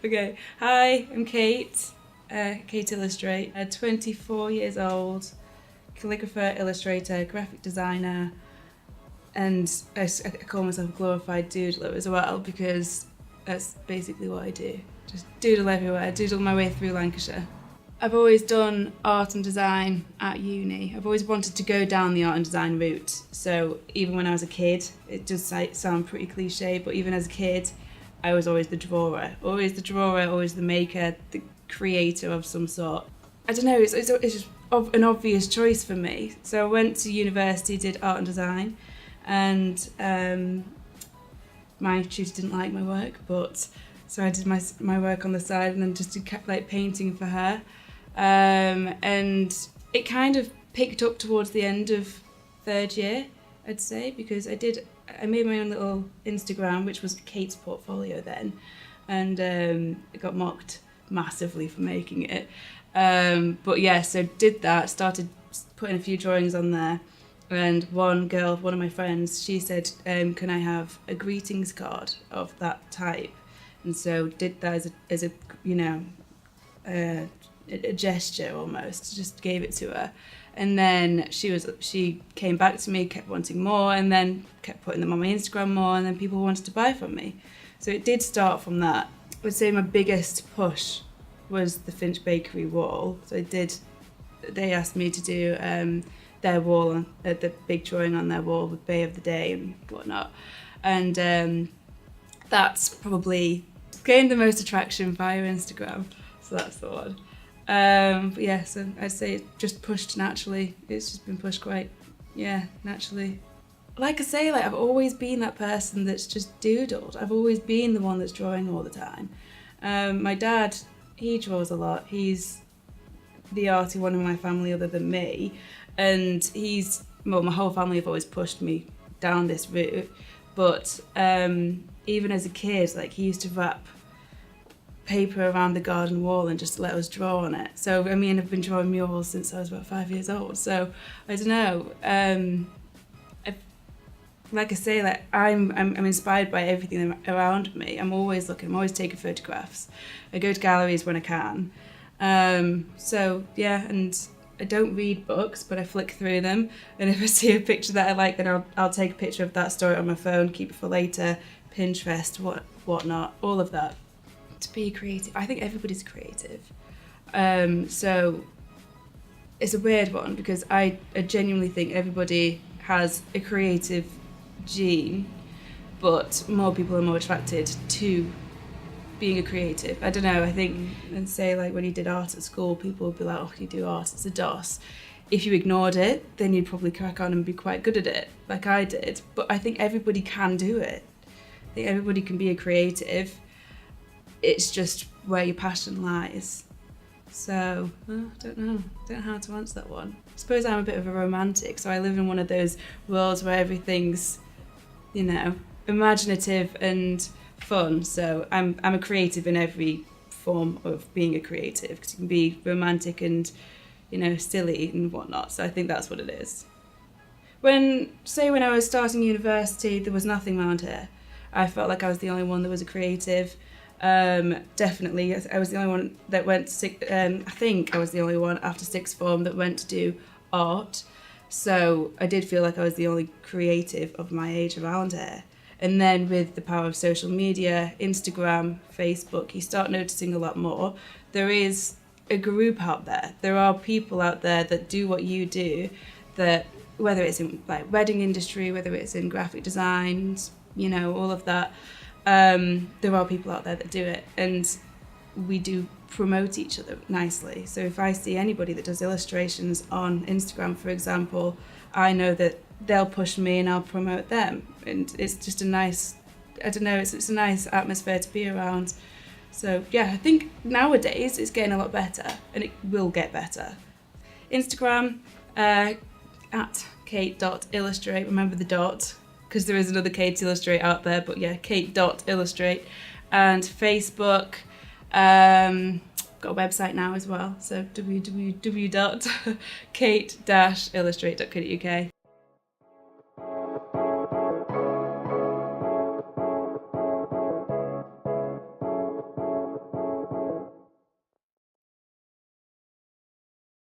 Okay. Hi, I'm Kate. Kate Illustrate. 24 years old, calligrapher, illustrator, graphic designer, and I call myself a glorified doodler as well because that's basically what I do. Just doodle everywhere, doodle my way through Lancashire. I've always done art and design at uni. I've always wanted to go down the art and design route. So even when I was a kid, it does sound pretty cliche, but even as a kid, I was always the drawer. Always the drawer, always the maker, the creator of some sort. I don't know, it's just an obvious choice for me. So I went to university, did art and design, and my tutor didn't like my work, but so I did my work on the side and then just did like painting for her. And it kind of picked up towards the end of third year, I'd say, because I made my own little Instagram, which was Kate's portfolio then, and it got mocked massively for making it. But yeah, so did that, started putting a few drawings on there, and one of my friends, she said, can I have a greetings card of that type? And so did that as a you know, a gesture almost, just gave it to her. And then she came back to me, kept wanting more, and then kept putting them on my Instagram more, and then people wanted to buy from me. So it did start from that. I would say my biggest push was the Finch Bakery wall. So they asked me to do their wall, the big drawing on their wall with Bay of the Day and whatnot. And that's probably gained the most attraction via Instagram. So that's the one. But yeah, so I'd say it just pushed naturally. It's just been pushed quite, naturally. Like I say, I've always been that person that's just doodled. I've always been the one that's drawing all the time. My dad, he draws a lot. He's the arty one in my family other than me. And my whole family have always pushed me down this route. But even as a kid, he used to wrap paper around the garden wall and just let us draw on it. So I've been drawing murals since I was about 5 years old. So I don't know. Like I say, I'm inspired by everything around me. I'm always looking. I'm always taking photographs. I go to galleries when I can. So yeah, and I don't read books, but I flick through them. And if I see a picture that I like, then I'll take a picture of that, store it on my phone, keep it for later. Pinterest, whatnot, all of that. To be creative, I think everybody's creative. So it's a weird one because I genuinely think everybody has a creative gene, but more people are more attracted to being a creative. I don't know, I think, and say when you did art at school, people would be like, oh, you do art, it's a DOS. If you ignored it, then you'd probably crack on and be quite good at it, like I did. But I think everybody can do it. I think everybody can be a creative. It's just where your passion lies. So, I don't know how to answer that one. I suppose I'm a bit of a romantic, so I live in one of those worlds where everything's, imaginative and fun. So I'm a creative in every form of being a creative, because you can be romantic and, silly and whatnot. So I think that's what it is. When I was starting university, there was nothing around here. I felt like I was the only one that was a creative. Definitely, I was the only one that went to I think I was the only one after sixth form that went to do art. So I did feel like I was the only creative of my age around here. And then with the power of social media, Instagram, Facebook, you start noticing a lot more. There is a group out there. There are people out there that do what you do, that whether it's in wedding industry, whether it's in graphic designs, all of that. There are people out there that do it, and we do promote each other nicely. So if I see anybody that does illustrations on Instagram, for example, I know that they'll push me and I'll promote them, and it's just a nice, it's a nice atmosphere to be around. So yeah, I think nowadays it's getting a lot better, and it will get better. Instagram, at kate.illustrate, remember the dot, because there is another Kate Illustrate out there, but yeah, kate.illustrate. And Facebook, got a website now as well, so www.kate-illustrate.co.uk.